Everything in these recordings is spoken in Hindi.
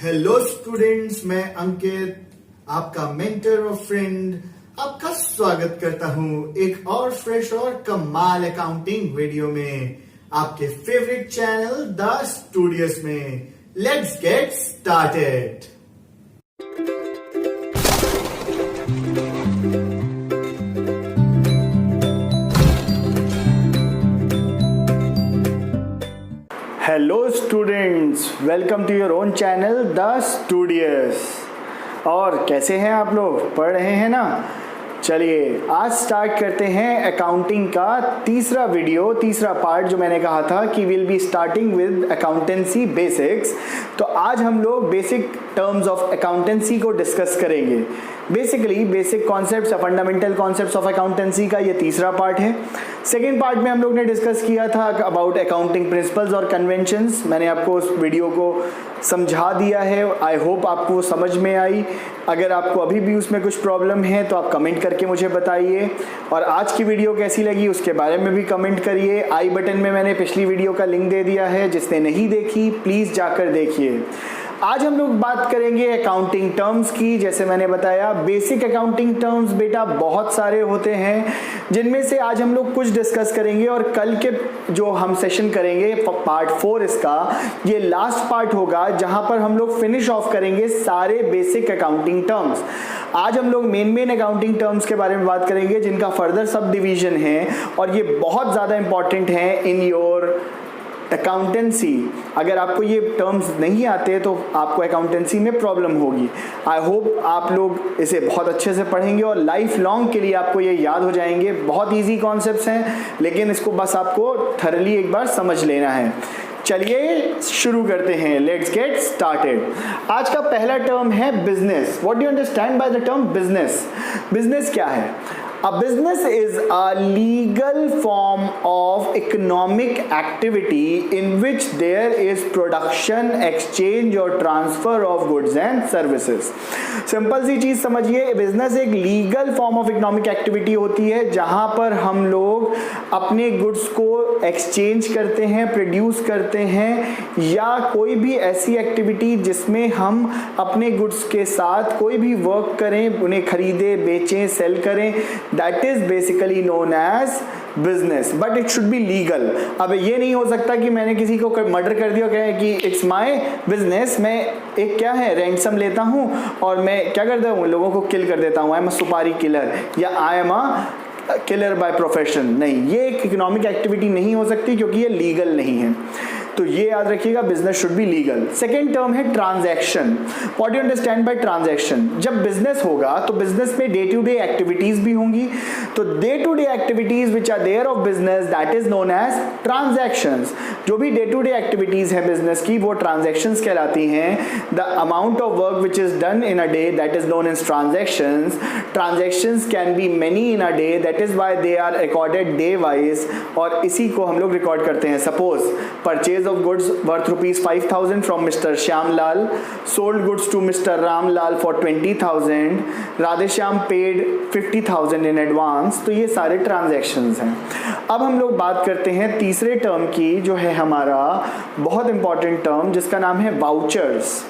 हेलो स्टूडेंट्स, मैं अंकित आपका मेंटर और फ्रेंड आपका स्वागत करता हूं एक और फ्रेश और कमाल अकाउंटिंग वीडियो में आपके फेवरेट चैनल द स्टूडियस में। Let's get started. Hello students, welcome to your own channel the Studious. और कैसे हैं आप लोग? पढ़ रहे हैं ना? चलिए आज स्टार्ट करते हैं अकाउंटिंग का तीसरा पार्ट। जो मैंने कहा था कि will be starting with accountancy basics. तो आज हम लोग बेसिक टर्म्स ऑफ अकाउंटेंसी को डिस्कस करेंगे। Basically basic concepts, fundamental concepts of accountancy का ये तीसरा पार्ट है। सेकेंड पार्ट में हम लोग ने डिस्कस किया था अबाउट अकाउंटिंग प्रिंसिपल्स और कन्वेंशंस। मैंने आपको उस वीडियो को समझा दिया है। आई होप आपको समझ में आई। अगर आपको अभी भी उसमें कुछ प्रॉब्लम है तो आप कमेंट करके मुझे बताइए। और आज की वीडियो कैसी लगी उसके बारे में भी कमेंट करिए। आई बटन में मैंने पिछली वीडियो का लिंक दे दिया है, जिसने नहीं देखी प्लीज जाकर देखिए। आज हम लोग बात करेंगे अकाउंटिंग टर्म्स की। जैसे मैंने बताया बेसिक अकाउंटिंग टर्म्स बेटा बहुत सारे होते हैं, जिनमें से आज हम लोग कुछ डिस्कस करेंगे। और कल के जो हम सेशन करेंगे पार्ट 4 इसका, ये लास्ट पार्ट होगा जहां पर हम लोग फिनिश ऑफ करेंगे सारे बेसिक अकाउंटिंग टर्म्स। आज हम लोग मेन अकाउंटिंग टर्म्स के बारे में बात करेंगे, जिनका फर्दर सब डिवीजन है और ये बहुत ज्यादा इंपॉर्टेंट है इन योर अकाउंटेंसी। अगर आपको ये टर्म्स नहीं आते तो आपको अकाउंटेंसी में प्रॉब्लम होगी। आई होप आप लोग इसे बहुत अच्छे से पढ़ेंगे और लाइफ लॉन्ग के लिए आपको ये याद हो जाएंगे। बहुत इजी कॉन्सेप्ट्स हैं, लेकिन इसको बस आपको थरली एक बार समझ लेना है। चलिए शुरू करते हैं। Let's get started. आज का पहला टर्म है business. What do you understand by the term business? Business क्या है? A business is a legal form of economic activity in which there is production, exchange or transfer of goods and services. Simple सी चीज समझिए, बिजनेस एक legal form of economic activity होती है जहां पर हम लोग अपने गुड्स को एक्सचेंज करते हैं, प्रोड्यूस करते हैं, या कोई भी ऐसी एक्टिविटी जिसमें हम अपने गुड्स के साथ कोई भी वर्क करें, उन्हें खरीदें, बेचें, सेल करें। That is basically known as business, but it should be legal. अब ये नहीं हो सकता कि मैंने किसी को मर्डर कर दिया, कहे कि इट्स माय बिजनेस, मैं एक क्या है रैंसम लेता हूँ और मैं क्या करता हूँ, लोगों को किल कर देता हूँ, आई एम अ सुपारी किलर या I am a killer by profession. नहीं, ये एक इकोनॉमिक एक्टिविटी नहीं हो सकती क्योंकि ये लीगल नहीं है। तो ये याद रखिएगा, business should be legal. Second term है transaction. What do you understand by transaction? जब बिजनेस होगा तो बिजनेस में डे टू डे एक्टिविटीज भी होंगी। तो day to day activities which are there of business, that is known as transactions. जो भी डे टू डे एक्टिविटीज है बिजनेस की, वो ट्रांजैक्शंस कहलाती हैं। The amount of work which is done in a day, that is known as transactions. Transactions can be many in a day, that is why they are recorded day wise. और इसी को हम लोग रिकॉर्ड करते हैं। Suppose purchase of goods worth rupees 5,000 from Mr. Shyamlal, sold goods to Mr. Ramlal for 20,000, Radheshyam paid 50,000 in advance। तो ये सारे ट्रांजैक्शंस हैं। अब हम लोग बात करते हैं तीसरे टर्म की, जो है हमारा बहुत इंपॉर्टेंट टर्म, जिसका नाम है वाउचर्स।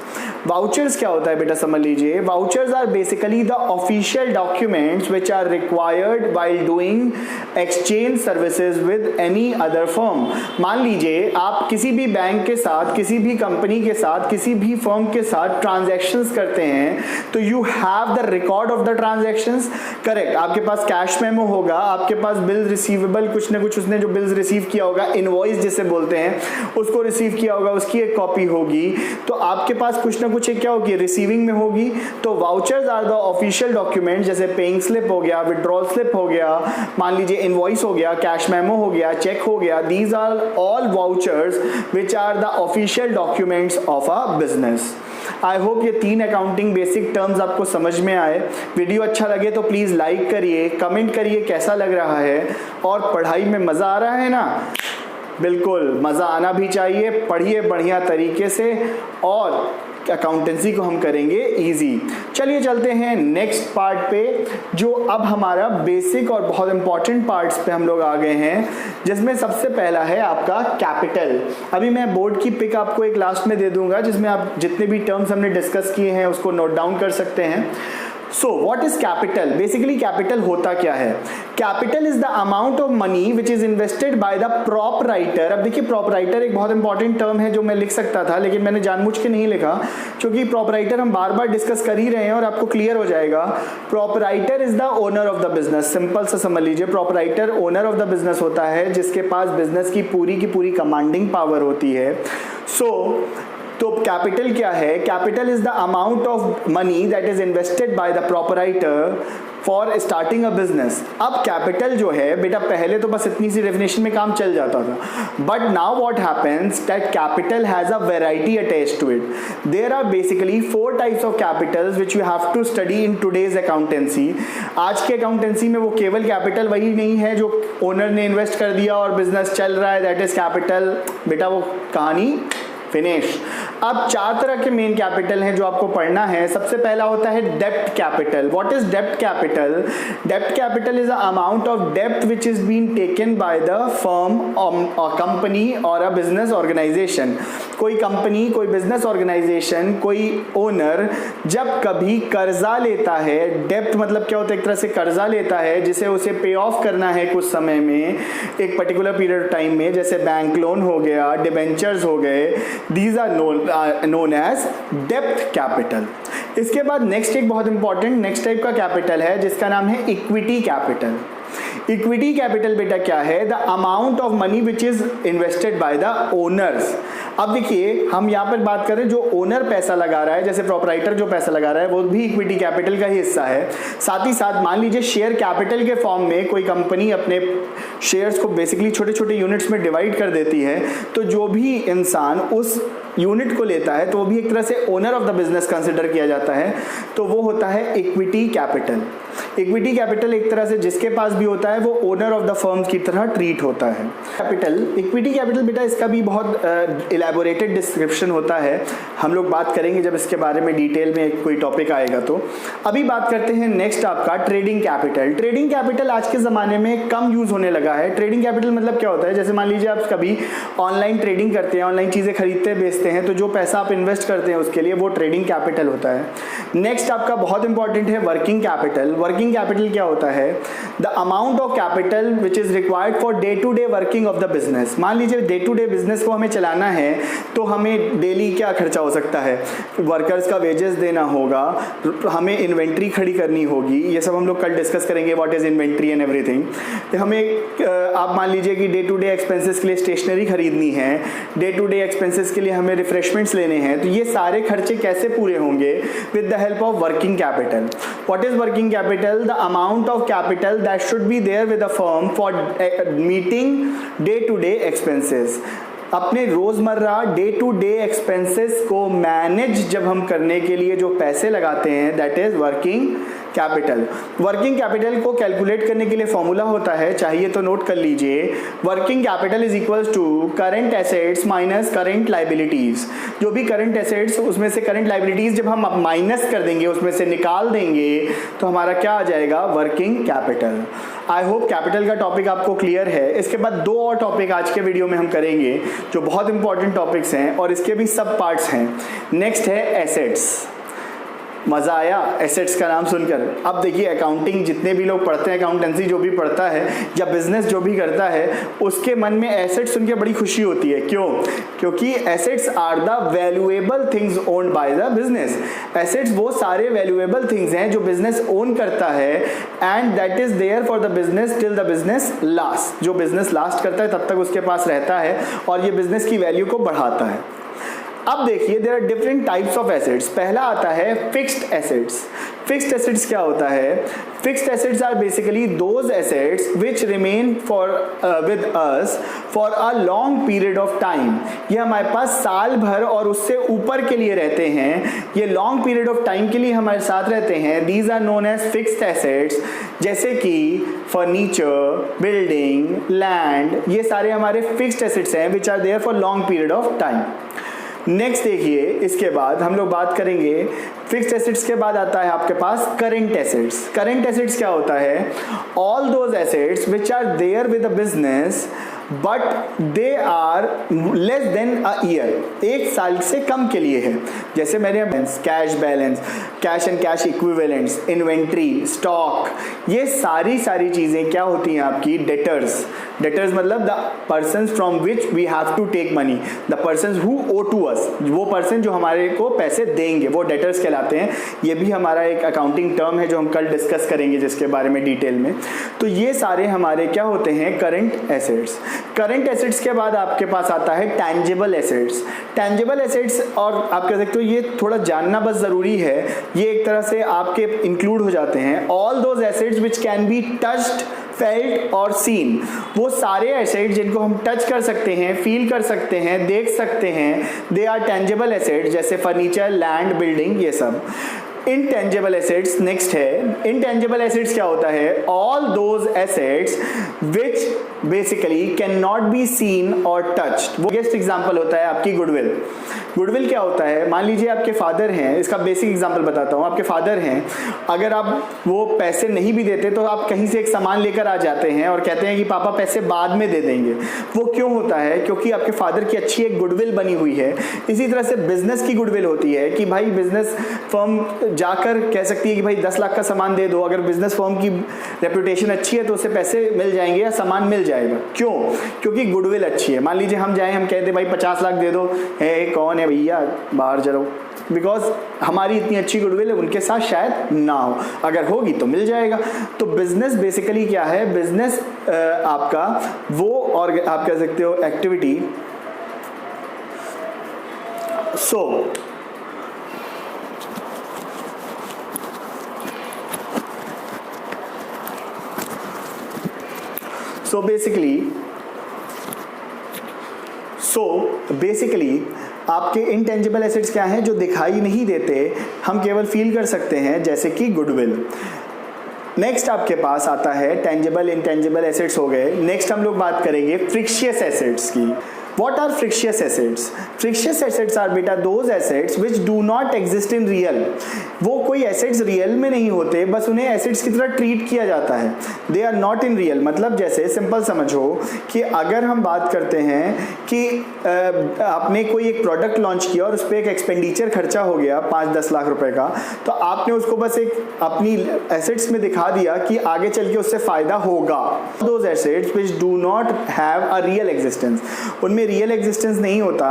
वाउचर्स क्या होता है बेटा समझ लीजिए। Vouchers are basically the official documents which are required while doing exchange services with any other firm. मान लीजिए आप किसी भी बैंक के साथ, किसी भी कंपनी के साथ, किसी भी फर्म के साथ ट्रांजैक्शंस करते हैं, तो you have the record of the transactions. Correct, आपके पास कैश मेमो होगा, आपके पास बिल रिसीवेबल कुछ ना कुछ, उसने जो बिल्स रिसीव किया होगा, इनवॉइस जिसे बोलते हैं, उसको रिसीव किया होगा, उसकी एक कॉपी होगी। तो आपके पास कुछ ना कुछ एक क्या होगी, रिसीविंग में होगी। तो vouchers are the official document, जैसे पेइंग स्लिप हो गया, विड्रॉल स्लिप हो गया, मान लीजिए इनवॉइस हो गया, कैश मेमो हो गया, चेक हो गया। These are all vouchers which are the official documents of a business. I hope ये 3 अकाउंटिंग बेसिक टर्म्स आपको समझ में आए। वीडियो अच्छा लगे तो प्लीज लाइक करिए, कमेंट करिए कैसा लग रहा है। और पढ़ाई में मजा आ रहा है ना? बिल्कुल मजा आना भी चाहिए। पढ़िए बढ़िया तरीके से और अकाउंटेंसी को हम करेंगे इजी। चलिए चलते हैं नेक्स्ट पार्ट पे, जो अब हमारा बेसिक और बहुत इंपॉर्टेंट पार्ट्स पे हम लोग आ गए हैं, जिसमें सबसे पहला है आपका कैपिटल। अभी मैं बोर्ड की पिक आपको एक लास्ट में दे दूंगा, जिसमें आप जितने भी टर्म्स हमने डिस्कस किए हैं उसको नोट डाउन कर सकते हैं। So what is capital? Basically capital होता क्या है? Capital is the amount of money which is invested by the proprietor. अब देखिए, प्रोपराइटर एक बहुत इंपॉर्टेंट टर्म है जो मैं लिख सकता था, लेकिन मैंने जानबूझ के नहीं लिखा, क्योंकि प्रोपराइटर हम बार बार डिस्कस कर ही रहे हैं और आपको क्लियर हो जाएगा। Proprietor is the owner of the business. Simple सा समझ लीजिए, proprietor owner of the business होता है, जिसके पास बिजनेस की पूरी कमांडिंग पावर होती है। तो कैपिटल क्या है? Capital is the amount of money that is invested by the proprietor for starting a business. अब कैपिटल जो है बेटा, पहले तो बस इतनी सी डेफिनेशन में काम चल जाता था, but now what happens that capital has a variety attached to it. There are basically 4 types of capitals which you have to study in today's accountancy. आज के अकाउंटेंसी में वो केवल कैपिटल वही नहीं है जो ओनर ने इन्वेस्ट कर दिया और बिजनेस चल रहा है, दैट इज कैपिटल। बेटा वो कहानी फिनिश। अब 4 तरह के मेन कैपिटल हैं जो आपको पढ़ना है। सबसे पहला होता है डेप्ट capital. What is dept capital? Dept capital is a amount of dept which is been taken by the firm, company और अ बिजनेस ऑर्गेनाइजेशन। कोई कंपनी, कोई बिजनेस ऑर्गेनाइजेशन, कोई ओनर जब कभी कर्जा लेता है, डेप्ट मतलब क्या होता है? एक तरह से कर्जा लेता है जिसे उसे पे ऑफ करना है कुछ समय में, एक पर्टिकुलर पीरियड टाइम में, जैसे बैंक लोन हो गया, डिबेंचर्स हो गए, these are known as debt capital। इसके बाद नेक्स्ट एक बहुत इंपॉर्टेंट नेक्स्ट टाइप का कैपिटल है जिसका नाम है इक्विटी कैपिटल। इक्विटी कैपिटल बेटा क्या है? The amount of money which is invested by the owners. अब देखिए, हम यहाँ पर बात करें जो ओनर पैसा लगा रहा है, जैसे प्रोपराइटर जो पैसा लगा रहा है, वो भी इक्विटी कैपिटल का ही हिस्सा है। साथ ही साथ मान लीजिए शेयर कैपिटल के फॉर्म में कोई कंपनी अपने शेयर्स को बेसिकली छोटे छोटे यूनिट्स में डिवाइड कर देती है, तो जो भी इंसान उस यूनिट को लेता है तो वो भी एक तरह से owner of the business consider किया जाता है, तो वो होता है इक्विटी कैपिटल। इक्विटी कैपिटल एक तरह से जिसके पास भी होता है वो ओनर ऑफ द फर्म की तरह ट्रीट होता है। कैपिटल, इक्विटी कैपिटल बेटा, इसका भी बहुत इलैबोरेटेड डिस्क्रिप्शन होता है, हम लोग बात करेंगे जब इसके बारे में डिटेल में कोई टॉपिक आएगा। तो अभी बात करते हैं नेक्स्ट आपका ट्रेडिंग कैपिटल। ट्रेडिंग कैपिटल आज के ज़माने में कम यूज़ होने लगा है। ट्रेडिंग कैपिटल मतलब क्या होता है? जैसे मान लीजिए आप कभी ऑनलाइन ट्रेडिंग करते हैं, ऑनलाइन चीज़ें खरीदते बेचते हैं, तो जो पैसा आप इन्वेस्ट करते हैं उसके लिए वो ट्रेडिंग कैपिटल होता है। नेक्स्ट आपका बहुत इंपॉर्टेंट है वर्किंग कैपिटल। वर्किंग कैपिटल क्या होता है? The amount of capital which is required for day to day working of the business. मान लीजिए डे टू डे बिजनेस को हमें चलाना है, तो हमें डेली क्या खर्चा हो सकता है? वर्कर्स का वेजेस देना होगा, हमें इन्वेंट्री खड़ी करनी होगी, ये सब हम लोग कल डिस्कस करेंगे, what is inventory and everything. हमें आप मान लीजिए कि डे टू डे एक्सपेंसेस के लिए स्टेशनरी खरीदनी है, डे टू डे एक्सपेंसेस के लिए हमें रिफ्रेशमेंट्स लेने हैं, तो ये सारे खर्चे कैसे पूरे होंगे? With the help of working capital. What is working capital? The amount of capital that should be there with the firm for meeting day to day expenses. अपने रोजमर्रा डे टू डे एक्सपेंसेस को मैनेज जब हम करने के लिए जो पैसे लगाते हैं, that is working capital. Working capital को कैलकुलेट करने के लिए फॉर्मूला होता है, चाहिए तो नोट कर लीजिए। Working capital is equals to current assets minus current liabilities. जो भी करंट एसेट्स, उसमें से करंट लाइबिलिटीज जब हम माइनस कर देंगे, उसमें से निकाल देंगे, तो हमारा क्या आ जाएगा? Working capital. I hope capital का टॉपिक आपको क्लियर है। इसके बाद 2 और टॉपिक आज के वीडियो में हम करेंगे जो बहुत इंपॉर्टेंट टॉपिक्स हैं और इसके भी सब पार्ट्स हैं। नेक्स्ट है एसेट्स। मज़ा आया एसेट्स का नाम सुनकर? अब देखिए, अकाउंटिंग जितने भी लोग पढ़ते हैं, अकाउंटेंसी जो भी पढ़ता है या बिजनेस जो भी करता है, उसके मन में एसेट्स सुन के बड़ी खुशी होती है। क्यों? क्योंकि assets are the valuable things owned by the business. Assets वो सारे वैल्यूएबल थिंग्स हैं जो बिजनेस ओन करता है, and that is there for the business till the business last. जो बिजनेस लास्ट करता है तब तक उसके पास रहता है और ये बिजनेस की वैल्यू को बढ़ाता है। अब देखिए, there are different types of assets. पहला आता है फिक्स्ड एसेट्स। फिक्स्ड एसेट्स क्या होता है? Fixed assets are basically those assets which remain for with us for a long period of time. ये हमारे पास साल भर और उससे ऊपर के लिए रहते हैं, ये लॉन्ग पीरियड ऑफ टाइम के लिए हमारे साथ रहते हैं। These are known as fixed assets, जैसे कि फर्नीचर, बिल्डिंग, लैंड, ये सारे हमारे फिक्स्ड एसेट्स हैं which are there for long period of time. Next देखिए, इसके बाद हम लोग बात करेंगे फिक्स्ड एसेट्स के बाद आता है आपके पास करंट एसेट्स। करंट एसेट्स क्या होता है? All those assets which are there with the business but they are less than a year, एक साल से कम के लिए है। जैसे मेरे cash balance, cash and cash equivalents, inventory, stock, ये सारी चीज़ें क्या होती हैं आपकी? डेटर्स। डेटर्स मतलब the person from which we have to take money, the person who owe to अस, वो पर्सन जो हमारे को पैसे देंगे वो डेटर्स कहलाते हैं। ये भी हमारा एक अकाउंटिंग टर्म है जो हम कल डिस्कस करेंगे जिसके बारे में डिटेल में। तो ये सारे हमारे क्या होते हैं? Current assets. करंट एसेट्स के बाद आपके पास आता है टैंजिबल एसेट्स। टैंजिबल एसेट्स, और आप कह सकते हो ये थोड़ा जानना बस ज़रूरी है, ये एक तरह से आपके इंक्लूड हो जाते हैं all those assets which can be touched, felt और सीन। वो सारे एसेट्स जिनको हम टच कर सकते हैं, फील कर सकते हैं, देख सकते हैं, दे आर टैंजिबल एसेट्स, जैसे फर्नीचर, लैंड, बिल्डिंग, ये सब। इनटेंजिबल एसेट्स नेक्स्ट है। इनटेंजिबल एसेट्स क्या होता है? All those assets which basically can not be seen और टच्ड। वो बेस्ट एग्जांपल होता है आपकी गुडविल। गुडविल क्या होता है? मान लीजिए आपके फादर हैं, इसका बेसिक एग्जांपल बताता हूँ। आपके फादर हैं, अगर आप वो पैसे नहीं भी देते तो आप कहीं से एक सामान लेकर आ जाते हैं और कहते हैं कि पापा पैसे बाद में दे देंगे। वो क्यों होता है? क्योंकि आपके फादर की अच्छी एक गुडविल बनी हुई है। इसी तरह से बिजनेस की गुडविल होती है कि भाई बिजनेस फर्म जाकर कह सकती है कि भाई 10 लाख का सामान दे दो, अगर बिजनेस फर्म की रेपुटेशन अच्छी है तो उसे पैसे मिल जाएंगे या सामान मिल जाएगा। क्यों? क्योंकि गुडविल अच्छी है। मान लीजिए हम जाएं, हम कहते भाई 50 लाख दे दो, है कौन है भैया, बाहर चलो, बिकॉज हमारी इतनी अच्छी गुडविल है, उनके साथ शायद ना हो, अगर होगी तो मिल जाएगा। तो बिजनेस बेसिकली क्या है? बिजनेस आपका वो, और आप कह सकते हो एक्टिविटी। So basically आपके इंटेंजिबल एसेट्स क्या हैं? जो दिखाई नहीं देते, हम केवल फील कर सकते हैं, जैसे कि गुडविल। नेक्स्ट आपके पास आता है टेंजिबल, इंटेंजिबल एसेट्स हो गए। नेक्स्ट हम लोग बात करेंगे फ्रिक्शियस एसेट्स की। What are frictious assets? Frictious assets are बेटा those assets which do not exist in real. वो कोई assets रियल में नहीं होते, बस उन्हें assets की तरह ट्रीट किया जाता है। They are not in real। मतलब जैसे सिंपल समझो कि अगर हम बात करते हैं कि आपने कोई एक प्रोडक्ट लॉन्च किया और उस पर एक एक्सपेंडिचर खर्चा हो गया 5-10 लाख रुपए का, तो आपने उसको बस एक अपनी एसेट्स में दिखा दिया कि आगे चल के उससे फायदा होगा। Those assets which do not have a real existence, उनमें रियल एग्जिस्टेंस नहीं होता,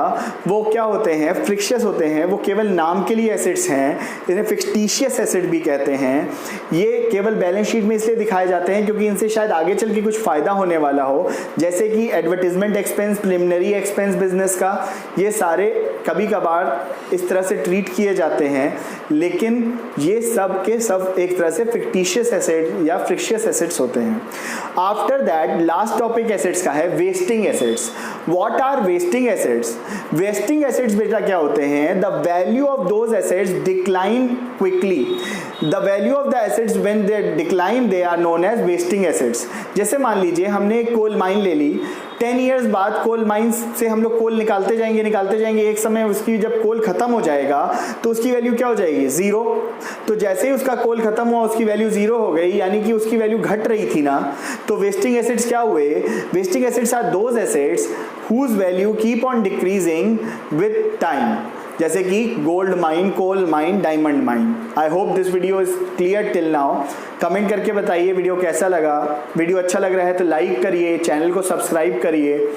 वो क्या होते हैं? फ्रिक्शियस होते हैं। वो केवल नाम के लिए एसेट्स हैं, इन्हें फिक्टिशियस एसेट भी कहते हैं। ये केवल बैलेंस शीट में इसलिए दिखाए जाते हैं क्योंकि इनसे शायद आगे चल के कुछ फायदा होने वाला हो, जैसे कि advertisement expense, preliminary expense business का, ये सारे कभी कभार इस तरह से ट्रीट किए जाते हैं, लेकिन ये सब के सब एक तरह से फिक्टिशियस एसेट या फ्रिक्शियस एसेट्स होते हैं। After that last topic assets का है wasting assets. What are wasting assets? Wasting assets बेटा क्या होते हैं? The value of those assets decline quickly. The value of the assets when they decline they are known as wasting assets. जैसे मान लीजिए हमने एक कोल माइन ले ली, 10 ईयर्स बाद कोल माइंस से हम लोग कोल निकालते जाएंगे, एक समय उसकी जब कोल खत्म हो जाएगा तो उसकी वैल्यू क्या हो जाएगी? 0। तो जैसे ही उसका कोल खत्म हुआ उसकी वैल्यू 0 हो गई, यानी कि उसकी वैल्यू घट रही थी ना। तो वेस्टिंग एसेट्स क्या हुए? Wasting assets are those assets whose value keep on decreasing with time, जैसे कि gold mine, coal mine, diamond mine. I hope this video is clear till now. Comment करके बताइए वीडियो कैसा लगा। वीडियो अच्छा लग रहा है तो लाइक करिए, चैनल को सब्सक्राइब करिए।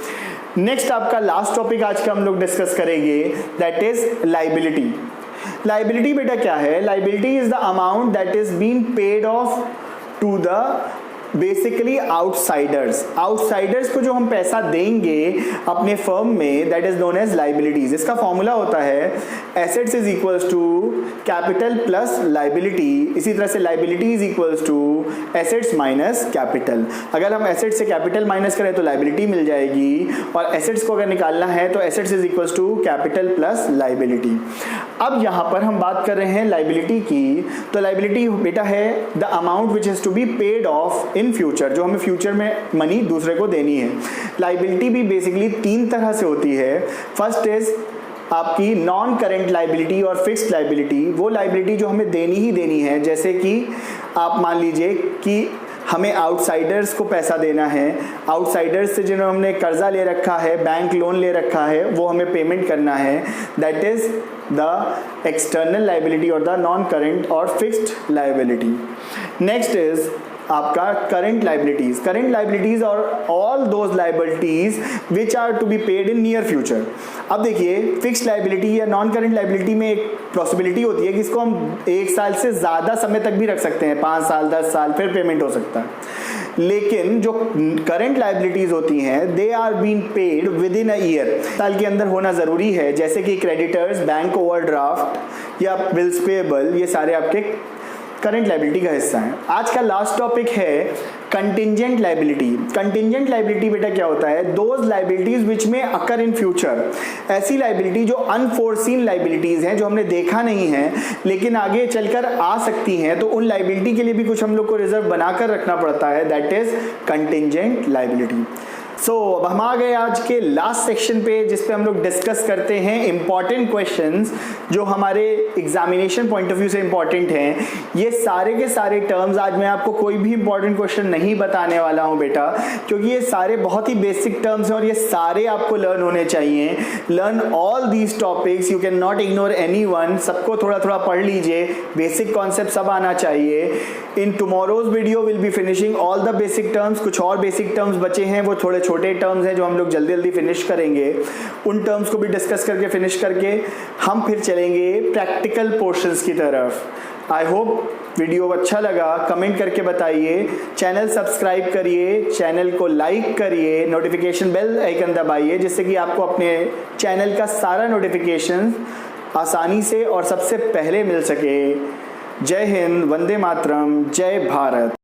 नेक्स्ट आपका लास्ट टॉपिक आज का हम लोग डिस्कस करेंगे, दैट इज लाइबिलिटी। लाइबिलिटी बेटा क्या है? Liability is the amount that is being paid off to the basically outsiders को जो हम पैसा देंगे अपने फर्म में, that is known as liabilities. इसका फॉर्मूला होता है assets is equals to capital plus liability. इसी तरह से liability is equals to assets minus capital. अगर हम एसेट्स से कैपिटल माइनस करें तो लाइबिलिटी मिल जाएगी, और एसेट्स को अगर निकालना है तो assets is equals to capital plus liability. अब यहाँ पर हम बात कर रहे हैं लाइबिलिटी की, तो लाइबिलिटी बेटा है the amount which is to be paid off in future, जो हमें फ्यूचर में मनी दूसरे को देनी है। लाइबिलिटी भी बेसिकली 3 तरह से होती है। फर्स्ट इज आपकी नॉन करेंट लाइबिलिटी और फिक्स्ड लाइबिलिटी, वो लाइबिलिटी जो हमें देनी ही देनी है, जैसे कि आप मान लीजिए कि हमें आउटसाइडर्स को पैसा देना है, आउटसाइडर्स से जिन्होंने हमने कर्जा ले रखा है, बैंक लोन ले रखा है, वो हमें पेमेंट करना है, that is the external liability और द नॉन करेंट और फिक्स्ड लाइबिलिटी। नेक्स्ट इज आपका करंट लाइबिलिटीज और all those liabilities which are to be paid in near future. अब देखिए, फिक्स्ड लाइबिलिटी या नॉन करंट लाइबिलिटी में एक पॉसिबिलिटी होती है कि इसको हम 1 साल से ज़्यादा समय तक भी रख सकते हैं, 5 साल 10 साल, फिर पेमेंट हो सकता है। लेकिन जो करंट लाइबिलिटीज होती हैं, they are been paid within a year, साल के अंदर होना ज़रूरी है, जैसे कि क्रेडिटर्स, बैंक ओवरड्राफ्ट या बिल्स पेएबल, ये सारे आपके करंट लाइबिलिटी का हिस्सा है। आज का लास्ट टॉपिक है कंटिंजेंट लाइबिलिटी। कंटिंजेंट लाइबिलिटी बेटा क्या होता है? दोज लाइबिलिटीज विच में अकर इन फ्यूचर, ऐसी लाइबिलिटी जो अनफोर्सीन लाइबिलिटीज हैं, जो हमने देखा नहीं है लेकिन आगे चलकर आ सकती हैं, तो उन लाइबिलिटी के लिए भी कुछ हम लोग को रिजर्व बनाकर रखना पड़ता है, दैट इज कंटिंजेंट लाइबिलिटी। सो अब हम आ गए आज के लास्ट सेक्शन पे, जिस पे हम लोग डिस्कस करते हैं इंपॉर्टेंट क्वेश्चंस जो हमारे एग्जामिनेशन पॉइंट ऑफ व्यू से इंपॉर्टेंट हैं। ये सारे के सारे टर्म्स, आज मैं आपको कोई भी इंपॉर्टेंट क्वेश्चन नहीं बताने वाला हूं बेटा, क्योंकि ये सारे बहुत ही बेसिक टर्म्स हैं और ये सारे आपको लर्न होने चाहिए। Learn all these topics, you can not ignore any one. सबको थोड़ा थोड़ा पढ़ लीजिए, बेसिक कॉन्सेप्ट सब आना चाहिए। In tomorrow's video will be finishing all the basic terms. कुछ और बेसिक टर्म्स बचे हैं, वो थोड़े छोटे टर्म्स हैं जो हम लोग जल्दी जल्दी फिनिश करेंगे। उन टर्म्स को भी डिस्कस करके फिनिश करके हम फिर चलेंगे प्रैक्टिकल पोर्शंस की तरफ। आई होप वीडियो अच्छा लगा, कमेंट करके बताइए, चैनल सब्सक्राइब करिए, चैनल को लाइक करिए, नोटिफिकेशन बेल आइकन दबाइए, जिससे कि आपको अपने चैनल का सारा नोटिफिकेशन आसानी से और सबसे पहले मिल सके। जय हिंद, वंदे मातरम, जय भारत।